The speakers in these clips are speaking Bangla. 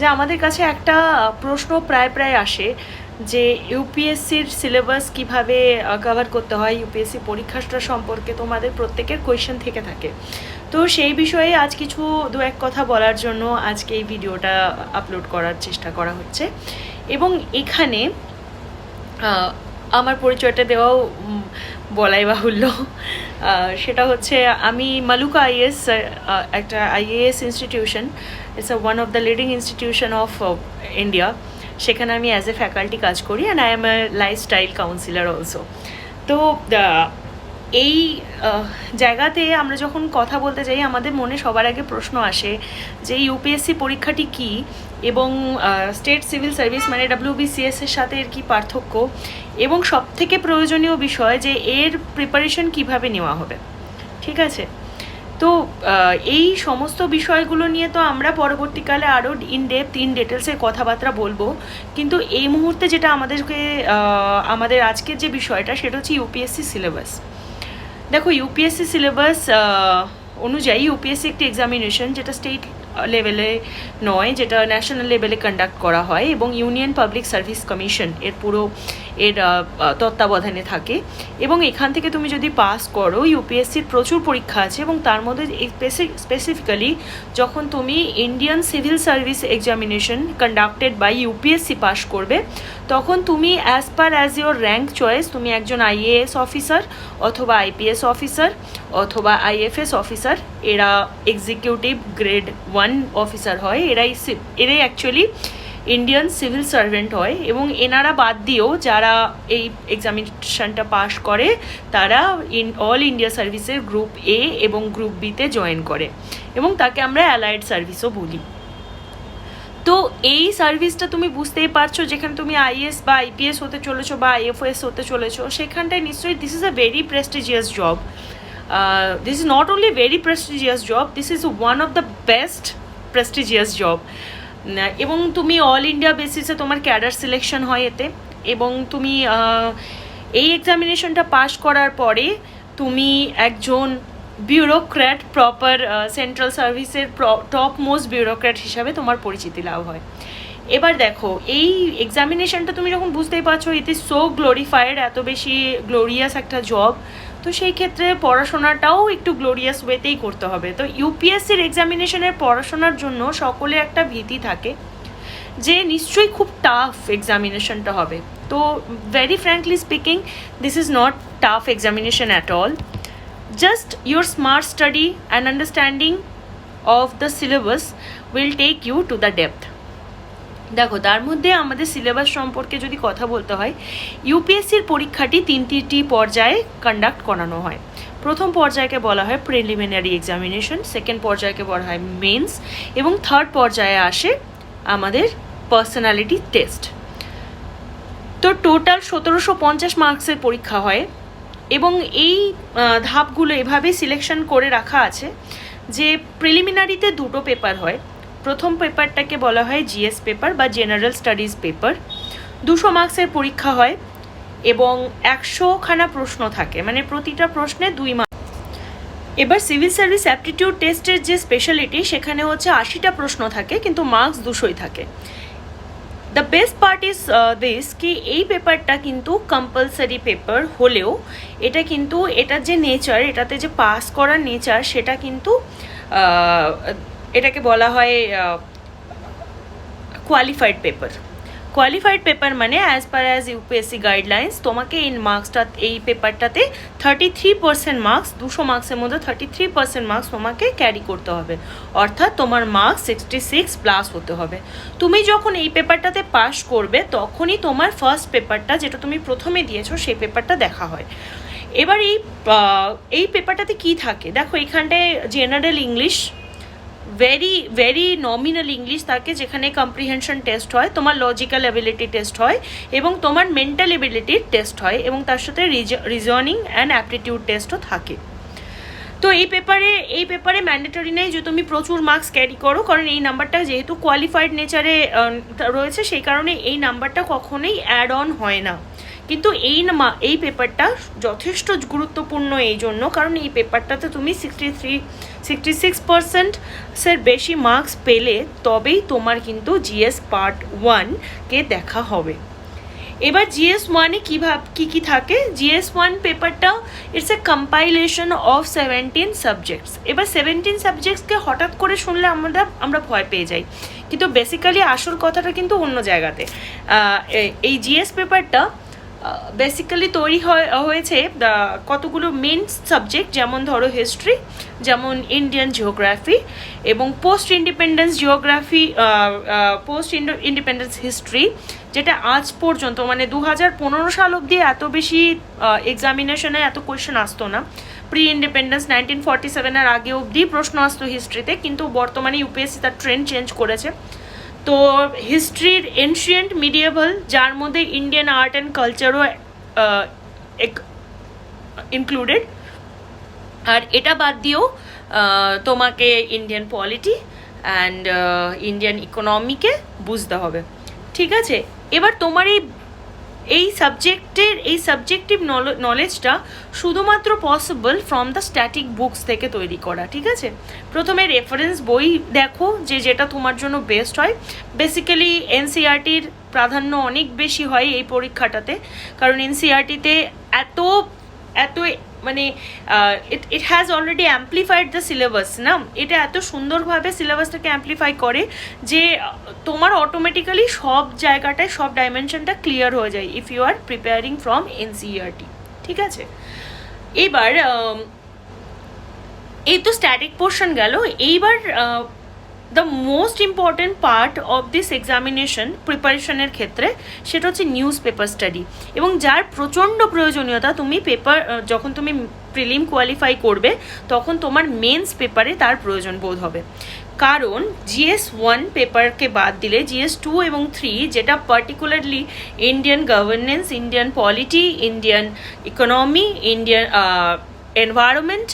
যে আমাদের কাছে একটা প্রশ্ন প্রায় প্রায় আসে যে ইউপিএসসির সিলেবাস কিভাবে কভার করতে হয়, ইউপিএসসি পরীক্ষাটা সম্পর্কে তোমাদের প্রত্যেকের কোয়েশ্চেন থেকে থাকে। তো সেই বিষয়ে আজ কিছু দু এক কথা বলার জন্য আজকে এই ভিডিওটা আপলোড করার চেষ্টা করা হচ্ছে। এবং এখানে আমার পরিচয়টা দেওয়াও বলাই বাহুল্য। সেটা হচ্ছে আমি মালুকা আইএস, একটা IAS institution, it's one of the leading institution of India. সেখানে আমি অ্যাজ এ ফ্যাকাল্টি কাজ করি and I M A lifestyle councillor also. তো এই জায়গাতে আমরা যখন কথা বলতে যাই আমাদের মনে সবার আগে প্রশ্ন আসে যে ইউপিএসসি পরীক্ষাটি কী এবং স্টেট সিভিল সার্ভিস মানে ডাব্লিউবিসিএস এর সাথে এর কী পার্থক্য, এবং সবথেকে প্রয়োজনীয় বিষয় যে এর প্রিপারেশন কিভাবে নেওয়া হবে। ঠিক আছে, তো এই সমস্ত বিষয়গুলো নিয়ে তো আমরা পরবর্তীকালে আরও ইন ডিটেলসে কথাবার্তা বলবো, কিন্তু এই মুহূর্তে যেটা আমাদের আজকের যে বিষয়টা সেটা হচ্ছে ইউপিএসসি সিলেবাস। দেখো, ইউপিএসসি সিলেবাস অনুযায়ী ইউপিএসসি একটি এক্সামিনেশন যেটা স্টেট লেভেলে নয়, যেটা ন্যাশনাল লেভেলে কন্ডাক্ট করা হয় এবং ইউনিয়ন পাবলিক সার্ভিস কমিশন এর পুরো তত্ত্বাবধানে থাকে। এবং এখান থেকে তুমি যদি পাস করো, ইউপিএসসির প্রচুর পরীক্ষা আছে এবং তার মধ্যে স্পেসিফিক্যালি যখন তুমি Indian civil service examination conducted by UPSC pass করবে, তখন তুমি as per as your rank choice তুমি একজন আইএএস অফিসার অথবা আইপিএস অফিসার অথবা আইএফএস অফিসার, এরা এক্সিকিউটিভ গ্রেড 1 অফিসার হয়, এরাই অ্যাকচুয়ালি ইন্ডিয়ান সিভিল সার্ভেন্ট হয়। এবং এনারা বাদ দিয়েও যারা এই এক্সামিনেশনটা পাস করে তারা অল ইন্ডিয়া সার্ভিসের গ্রুপ এ এবং গ্রুপ বিতে জয়েন করে এবং তাকে আমরা অ্যালাইড সার্ভিসও বলি। তো এই সার্ভিসটা তুমি বুঝতেই পারছো, যেখানে তুমি আইএস বা আইপিএস হতে চলেছো বা আইএফএস হতে চলেছো, সেখানটায় নিশ্চয়ই this is a very prestigious job. This is not only very prestigious job, this is one of the best prestigious job. এবং তুমি অল ইন্ডিয়া বেসিসে তোমার ক্যাডার সিলেকশন হয় এতে, এবং তুমি এই এক্সামিনেশনটা পাস করার পরে তুমি একজন বিউরোক্র্যাট, প্রপার সেন্ট্রাল সার্ভিসের টপ মোস্ট বিউরোক্র্যাট হিসাবে তোমার পরিচিতি লাভ হয়। এবার দেখো, এই এক্সামিনেশনটা তুমি যখন বুঝতেই পারছো ইট ইজ সো গ্লোরিফাইড, এত বেশি গ্লোরিয়াস একটা জব, তো সেই ক্ষেত্রে পড়াশোনাটাও একটু গ্লোরিয়াস ওয়েতেই করতে হবে। তো ইউপিএসসির এক্সামিনেশনের পড়াশোনার জন্য সকলে একটা ভীতি থাকে যে নিশ্চয়ই খুব টাফ এক্সামিনেশনটা হবে। তো very frankly speaking, this is not tough examination at all. Just your smart study and understanding of the syllabus will take you to the depth. দেখো, তার মধ্যে আমাদের সিলেবাস সম্পর্কে যদি কথা বলতে হয়, ইউপিএসসির পরীক্ষাটি তিনটি পর্যায়ে কন্ডাক্ট করানো হয়। প্রথম পর্যায়কে বলা হয় প্রিলিমিনারি এক্সামিনেশন, সেকেন্ড পর্যায়কে বলা হয় মেন্স, এবং থার্ড পর্যায়ে আসে আমাদের পার্সোনালিটি টেস্ট। তো টোটাল 1750 মার্কসের পরীক্ষা হয় এবং এই ধাপগুলো এভাবে সিলেকশন করে রাখা আছে যে প্রিলিমিনারিতে দুটো পেপার হয়। প্রথম পেপারটাকে বলা হয় জিএস পেপার বা জেনারেল স্টাডিজ পেপার, 200 মার্কসের পরীক্ষা হয় এবং 100খানা প্রশ্ন থাকে, মানে প্রতিটা প্রশ্নে 2 মার্ক। এবার সিভিল সার্ভিস অ্যাপটিটিউড টেস্টের যে স্পেশালিটি, সেখানে হচ্ছে 80টা প্রশ্ন থাকে কিন্তু মার্কস 200ই থাকে। The best part is this কি এই পেপারটা কিন্তু কম্পালসারি পেপার হলেও এটা কিন্তু এটার যে নেচার, এটাতে যে পাস করার নেচার, সেটা কিন্তু এটাকে বলা হয় কোয়ালিফাইড পেপার। কোয়ালিফাইড পেপার মানে as per as UPSC guidelines তোমাকে এই পেপারটাতে 33% মার্কস, 200 মার্কসের মধ্যে 33% মার্কস তোমাকে ক্যারি করতে হবে, অর্থাৎ তোমার মার্কস 66 প্লাস হতে হবে। তুমি যখন এই পেপারটাতে পাস করবে তখনই তোমার ফার্স্ট পেপারটা, যেটা তুমি প্রথমে দিয়েছো, সেই পেপারটা দেখা হয়। এবার এই পেপারটাতে কি থাকে দেখো, এখানটায় general English, very nominal English থাকে, যেখানে কম্প্রিহেনশন টেস্ট হয়, তোমার লজিক্যাল অ্যাবিলিটি টেস্ট হয় এবং তোমার মেন্টাল এবিলিটির টেস্ট হয়, এবং তার সাথে রিজনিং অ্যান্ড অ্যাপটিটিউড টেস্টও থাকে। তো এই পেপারে ম্যান্ডেটরি নেই যে তুমি প্রচুর মার্কস ক্যারি করো, কারণ এই নাম্বারটা যেহেতু কোয়ালিফাইড নেচারে রয়েছে, সেই কারণে এই নাম্বারটা কখনোই অ্যাড অন হয় না। কিন্তু এই পেপারটা যথেষ্ট গুরুত্বপূর্ণ এই জন্য, কারণ এই পেপারটাতে তুমি 66% বেশি মার্কস পেলে তবেই তোমার কিন্তু জিএস পার্ট 1-কে দেখা হবে। এবার জিএস 1-এ কী থাকে, জিএস 1 পেপারটা it's a compilation of 17 subjects. এবার 17 সাবজেক্টসকে হঠাৎ করে শুনলে আমরা ভয় পেয়ে যাই, কিন্তু বেসিক্যালি আসল কথাটা কিন্তু অন্য জায়গাতে। এই জিএস পেপারটা বেসিক্যালি তৈরি হয়েছে কতগুলো মেন সাবজেক্ট, যেমন ধরো হিস্ট্রি, যেমন ইন্ডিয়ান জিওগ্রাফি এবং post independence geography, post independence history, যেটা আজ পর্যন্ত মানে 2015 সাল অবধি এত বেশি এক্সামিনেশনে এত কোয়েশ্চেন আসতো না। প্রি ইন্ডিপেন্ডেন্স 1947-এর আগে অবধি প্রশ্ন আসতো হিস্ট্রিতে, কিন্তু বর্তমানে ইউপিএসসি তার ট্রেন্ড চেঞ্জ করেছে। তো হিস্ট্রির এনশিয়েন্ট মিডিয়েভাল, যার মধ্যে ইন্ডিয়ান আর্ট অ্যান্ড কালচারও ইনক্লুডেড, আর এটা বাদ দিয়েও তোমাকে ইন্ডিয়ান পলিটি অ্যান্ড ইন্ডিয়ান ইকোনমিকে বুঝতে হবে, ঠিক আছে? এবার তোমার এই সাবজেক্টিভ নলেজটা শুধুমাত্র possible from the static books থেকে তৈরি করা, ঠিক আছে? প্রথমে রেফারেন্স বই দেখো যেটা তোমার জন্য বেস্ট হয়। বেসিক্যালি এনসিইআরটির প্রাধান্য অনেক বেশি হয় এই পরীক্ষাটাতে, কারণ এনসিইআরটিতে এত মানে it has already amplified the syllabus না, এটা এত সুন্দরভাবে সিলেবাসটাকে অ্যাম্পলিফাই করে যে তোমার অটোমেটিক্যালি সব জায়গাটায় সব ডাইমেনশনটা ক্লিয়ার হয়ে যায় if you are preparing from NCERT, ঠিক আছে? এবার এই তো স্ট্যাটিক পোর্শন গেল। এইবার the most important part of this examination প্রিপারেশনের ক্ষেত্রে সেটা হচ্ছে নিউজ পেপার স্টাডি, এবং যার প্রচণ্ড প্রয়োজনীয়তা। যখন তুমি প্রিলিম কোয়ালিফাই করবে তখন তোমার মেন্স পেপারে তার প্রয়োজন বোধ হবে, কারণ জিএস 1 পেপারকে বাদ দিলে জিএস 2 এবং 3, যেটা particularly Indian governance, Indian polity, Indian economy, Indian environment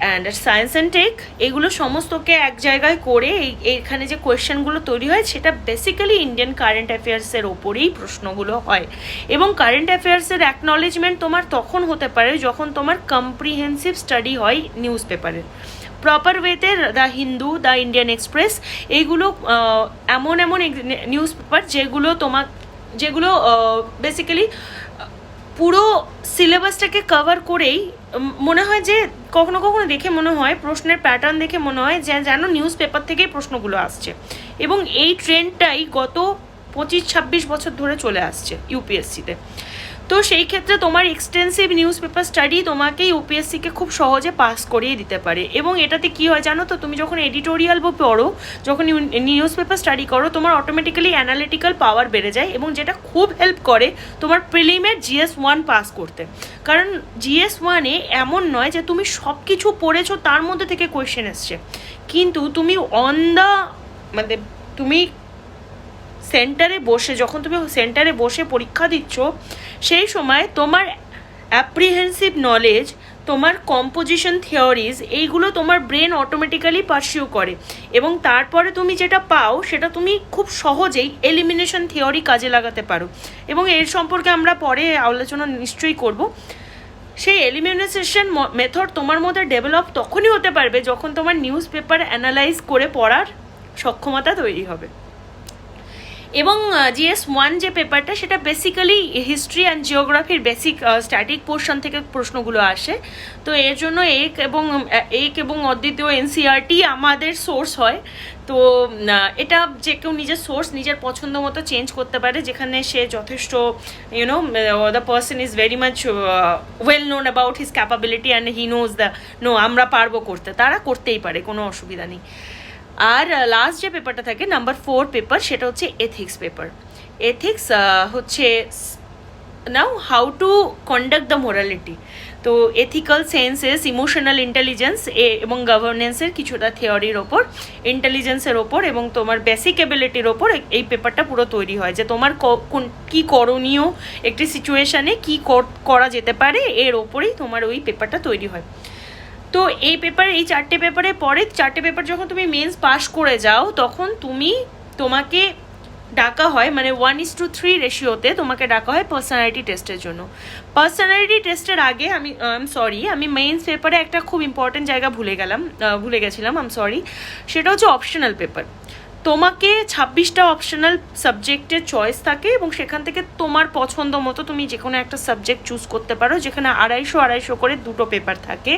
and science and tech, এগুলো সমস্তকে এক জায়গায় করে এইখানে যে কোয়েশ্চেনগুলো তৈরি হয় সেটা বেসিক্যালি ইন্ডিয়ান কারেন্ট অ্যাফেয়ার্সের ওপরেই প্রশ্নগুলো হয়। এবং কারেন্ট অ্যাফেয়ার্সের অ্যাকনলেজমেন্ট তোমার তখন হতে পারে যখন তোমার কম্প্রিহেন্সিভ স্টাডি হয় নিউজ পেপারের। প্রপার ওয়েতে the Hindu, the Indian express, এইগুলো এমন নিউজ পেপার যেগুলো বেসিক্যালি পুরো সিলেবাসটাকে কভার করেই মনে হয় যে কখনো কখনো দেখে মনে হয়, প্রশ্নের প্যাটার্ন দেখে মনে হয় যেন নিউজ পেপার থেকেই প্রশ্নগুলো আসছে, এবং এই ট্রেন্ডটাই গত 25-26 বছর ধরে চলে আসছে ইউপিএসসিতে। তো সেই ক্ষেত্রে তোমার এক্সটেন্সিভ নিউজ পেপার স্টাডি তোমাকে ইউপিএসসিকে খুব সহজে পাস করিয়ে দিতে পারে। এবং এটাতে কি হয় জানো তো, তুমি যখন এডিটোরিয়াল পড়ো, যখন নিউজ পেপার স্টাডি করো, তোমার অটোমেটিক্যালি অ্যানালিটিক্যাল পাওয়ার বেড়ে যায়, এবং যেটা খুব হেল্প করে তোমার প্রিলিমের জিএস 1 পাস করতে। কারণ জিএস 1-এ এমন নয় যে তুমি সব কিছু পড়েছো তার মধ্যে থেকে কোয়েশ্চেন এসছে, কিন্তু তুমি মানে তুমি যখন তুমি সেন্টারে বসে পরীক্ষা দিচ্ছ, সেই সময় তোমার অ্যাপ্রিহেন্সিভ নলেজ, তোমার কম্পোজিশন থিওরিজ, এইগুলো তোমার ব্রেন অটোমেটিক্যালি পারসিউ করে, এবং তারপরে তুমি যেটা পাও সেটা তুমি খুব সহজেই এলিমিনেশন থিওরি কাজে লাগাতে পারো। এবং এর সম্পর্কে আমরা পরে আলোচনা নিশ্চয়ই করব। সেই এলিমিনেশন মেথড তোমার মধ্যে ডেভেলপ তখনই হতে পারবে যখন তোমার নিউজ পেপার অ্যানালাইজ করে পড়ার সক্ষমতা তৈরি হবে। এবং জিএস 1 যে পেপারটা, সেটা বেসিক্যালি হিস্ট্রি অ্যান্ড জিওগ্রাফির বেসিক স্ট্যাটিক পোর্শন থেকে প্রশ্নগুলো আসে। তো এর জন্য এক এবং অদ্বিতীয় এনসিইআরটি আমাদের সোর্স হয়। তো এটা যে কেউ নিজের সোর্স নিজের পছন্দ মতো চেঞ্জ করতে পারে, যেখানে সে যথেষ্ট the person is very much well known about his capability and he knows আমরা পারবো করতে, তারা করতেই পারে, কোনো অসুবিধা নেই। আর লাস্ট যে পেপারটা থাকে নাম্বার 4 পেপার, সেটা হচ্ছে এথিক্স পেপার। এথিক্স হচ্ছে now how to conduct the morality. তো এথিক্যাল সেন্সেস, ইমোশনাল ইন্টেলিজেন্স এবং গভর্নেন্সের কিছুটা থিওরির ওপর, ইন্টেলিজেন্সের ওপর এবং তোমার বেসিক এবিলিটির ওপর এই পেপারটা পুরো তৈরি হয়, যে তোমার কী করণীয় একটি সিচুয়েশানে কী করা যেতে পারে, এর ওপরেই তোমার ওই পেপারটা তৈরি হয়। তো এই চারটে পেপারে পরে 4টে পেপার যখন তুমি মেন্স পাস করে যাও, তখন তোমাকে ডাকা হয়, মানে 1:3 রেশিওতে তোমাকে ডাকা হয় পার্সোনালিটি টেস্টের জন্য। পার্সোনালিটি টেস্টের আগে আমি মেইনস পেপারে একটা খুব ইম্পর্টেন্ট জায়গা ভুলে গেছিলাম, সরি। সেটা হচ্ছে অপশনাল পেপার। তোমাকে 26টা অপশনাল সাবজেক্টের চয়েস থাকে এবং সেখান থেকে তোমার পছন্দ মতো তুমি যে কোনো একটা সাবজেক্ট চুজ করতে পারো, যেখানে 250 করে দুটো পেপার থাকে,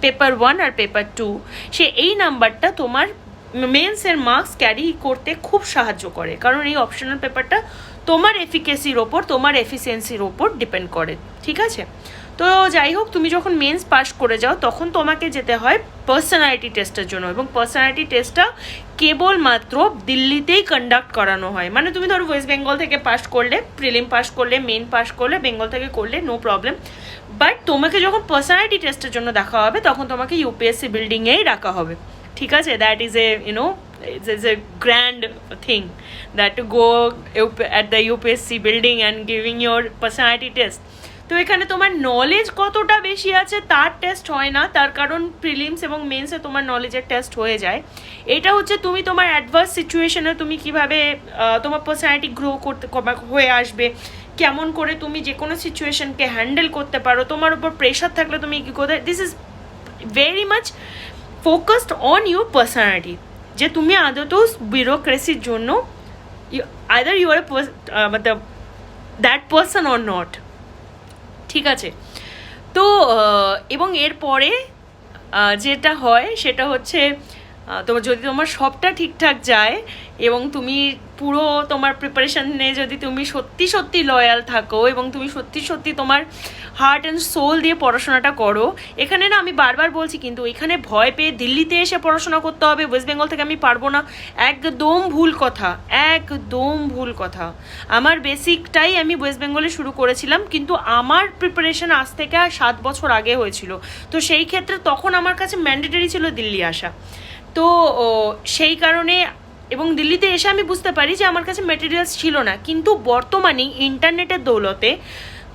পেপার 1 আর পেপার 2। এই নাম্বারটা তোমার মেন্সের মার্কস ক্যারি করতে খুব সাহায্য করে, কারণ এই অপশনাল পেপারটা তোমার এফিকেসির ওপর, তোমার এফিসিয়েন্সির ওপর ডিপেন্ড করে, ঠিক আছে? তো যাই হোক, তুমি যখন মেন্স পাস করে যাও তখন তোমাকে যেতে হয় পার্সোনালিটি টেস্টের জন্য, এবং পার্সোনালিটি টেস্টটা কেবলমাত্র দিল্লিতেই কন্ডাক্ট করানো হয়। মানে তুমি ধরো ওয়েস্ট বেঙ্গল থেকে পাস করলে, প্রিলিম পাস করলে, মেন পাস করলে, বেঙ্গল থেকে করলে, নো প্রবলেম। বাট তোমাকে যখন পার্সোনালিটি টেস্টের জন্য দেখা হবে তখন তোমাকে ইউপিএসসি বিল্ডিংয়েই রাখা হবে, ঠিক আছে? That is a grand thing that to go at the UPSC building and giving your personality test. তো এখানে তোমার নলেজ কতটা বেশি আছে তার টেস্ট হয় না, তার কারণ প্রিলিমস এবং মেন্সে তোমার নলেজের টেস্ট হয়ে যায়। এটা হচ্ছে তুমি তোমার অ্যাডভার্স সিচুয়েশনে তুমি কিভাবে তোমার পার্সোনালিটি গ্রো করতে হয়ে আসবে, কেমন করে তুমি যে কোনো সিচুয়েশনকে হ্যান্ডেল করতে পারো, তোমার উপর প্রেশার থাকলে তুমি কী করতে, this is very much focused on your personality, যে তুমি আদতেও বিউরোক্রেসির জন্য আইদার ইউ আর মতলব দ্যাট পার্সন অর নট, ঠিক আছে? তো এবং এরপরে যেটা হয় সেটা হচ্ছে তোমার যদি তোমার সবটা ঠিকঠাক যায় এবং তুমি পুরো তোমার প্রিপারেশনে যদি তুমি সত্যি সত্যি লয়াল থাকো এবং তুমি সত্যি সত্যি তোমার হার্ট অ্যান্ড সোল দিয়ে পড়াশোনাটা করো, এখানে না আমি বারবার বলছি কিন্তু এখানে ভয় পেয়ে দিল্লিতে এসে পড়াশোনা করতে হবে, ওয়েস্ট বেঙ্গল থেকে আমি পারবো না, একদম ভুল কথা, একদম ভুল কথা। আমার বেসিকটাই আমি ওয়েস্ট বেঙ্গলে শুরু করেছিলাম, কিন্তু আমার প্রিপারেশন আজ থেকে 7 বছর আগে হয়েছিল। তো সেই ক্ষেত্রে তখন আমার কাছে ম্যান্ডেটরি ছিল দিল্লি আসা। তো সেই কারণে এবং দিল্লিতে এসে আমি বুঝতে পারি যে আমার কাছে মেটেরিয়ালস ছিল না, কিন্তু বর্তমানে ইন্টারনেটের দৌলতে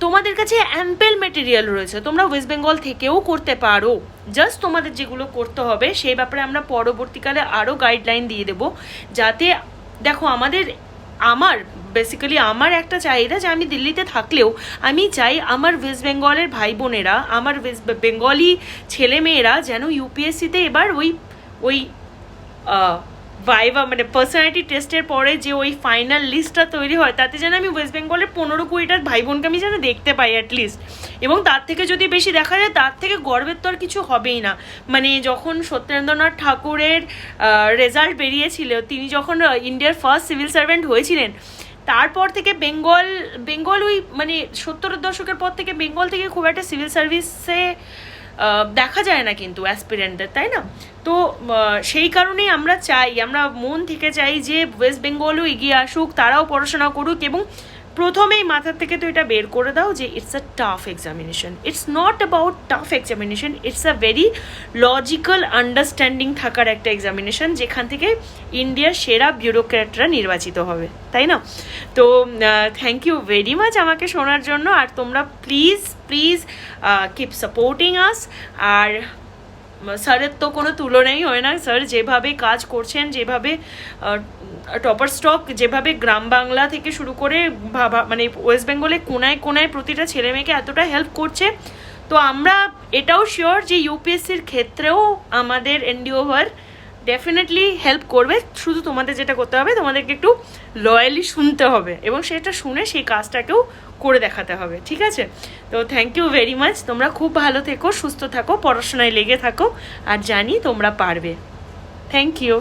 তোমাদের কাছে অ্যাম্পেল মেটেরিয়াল রয়েছে, তোমরা ওয়েস্ট বেঙ্গল থেকেও করতে পারো। জাস্ট তোমাদের যেগুলো করতে হবে সেই ব্যাপারে আমরা পরবর্তীকালে আরও গাইডলাইন দিয়ে দেবো, যাতে দেখো আমার বেসিক্যালি আমার একটা চাহিদা যে আমি দিল্লিতে থাকলেও আমি চাই আমার ওয়েস্ট বেঙ্গলের ভাই বোনেরা, আমার ওয়েস্ট বেঙ্গলি ছেলেমেয়েরা যেন ইউপিএসসিতে এবার ওই ভাইভা মানে পার্সোনালিটি টেস্টের পরে যে ওই ফাইনাল লিস্টটা তৈরি হয় তাতে যেন আমি ওয়েস্ট বেঙ্গলের 15-20টা ভাই বোনকে আমি যেন দেখতে পাই অ্যাটলিস্ট, এবং তার থেকে যদি বেশি দেখা যায় তার থেকে গর্বের তো আর কিছু হবেই না। মানে যখন সত্যেন্দ্রনাথ ঠাকুরের রেজাল্ট বেরিয়েছিল, তিনি যখন ইন্ডিয়ার ফার্স্ট সিভিল সার্ভেন্ট হয়েছিলেন, তারপর থেকে বেঙ্গল ওই মানে 70-এর দশকের পর থেকে বেঙ্গল থেকে খুব একটা সিভিল সার্ভিসে দেখা যায় না কিন্তু অ্যাসপিরেন্টদের, তাই না? তো সেই কারণেই আমরা মন থেকে চাই যে ওয়েস্ট বেঙ্গলও এগিয়ে আসুক, তারাও পড়াশোনা করুক, এবং প্রথমেই মাথার থেকে তো এটা বের করে দাও যে it's a tough examination, it's not about tough examination, it's a very logical understanding থাকার একটা এক্সামিনেশন, যেখান থেকে ইন্ডিয়ার সেরা বিউরোক্র্যাটরা নির্বাচিত হবে, তাই না? তো থ্যাংক ইউ ভেরি মাচ আমাকে শোনার জন্য, আর তোমরা প্লিজ কিপ সাপোর্টিং আস। আর স্যারের তো কোনো তুলনাই হয় না, স্যার যেভাবে কাজ করছেন, যেভাবে টপার স্টক, যেভাবে গ্রাম বাংলা থেকে শুরু করে মানে ওয়েস্ট বেঙ্গলে কোনায় কোনায় প্রতিটা ছেলে মেয়েকে এতটা হেল্প করছে, তো আমরা এটাও শিওর যে ইউপিএসসির ক্ষেত্রেও আমাদের এনডিওভার ডেফিনেটলি হেল্প করবে। শুধু তোমাদের যেটা করতে হবে, তোমাদেরকে একটু লয়ালি শুনতে হবে এবং সেটা শুনে সেই কাজটাকেও করে দেখাতে হবে, ঠিক আছে? তো থ্যাংক ইউ ভেরি মাচ, তোমরা খুব ভালো থেকো, সুস্থ থাকো, পড়াশোনায় লেগে থাকো, আর জানি তোমরা পারবে। Thank you.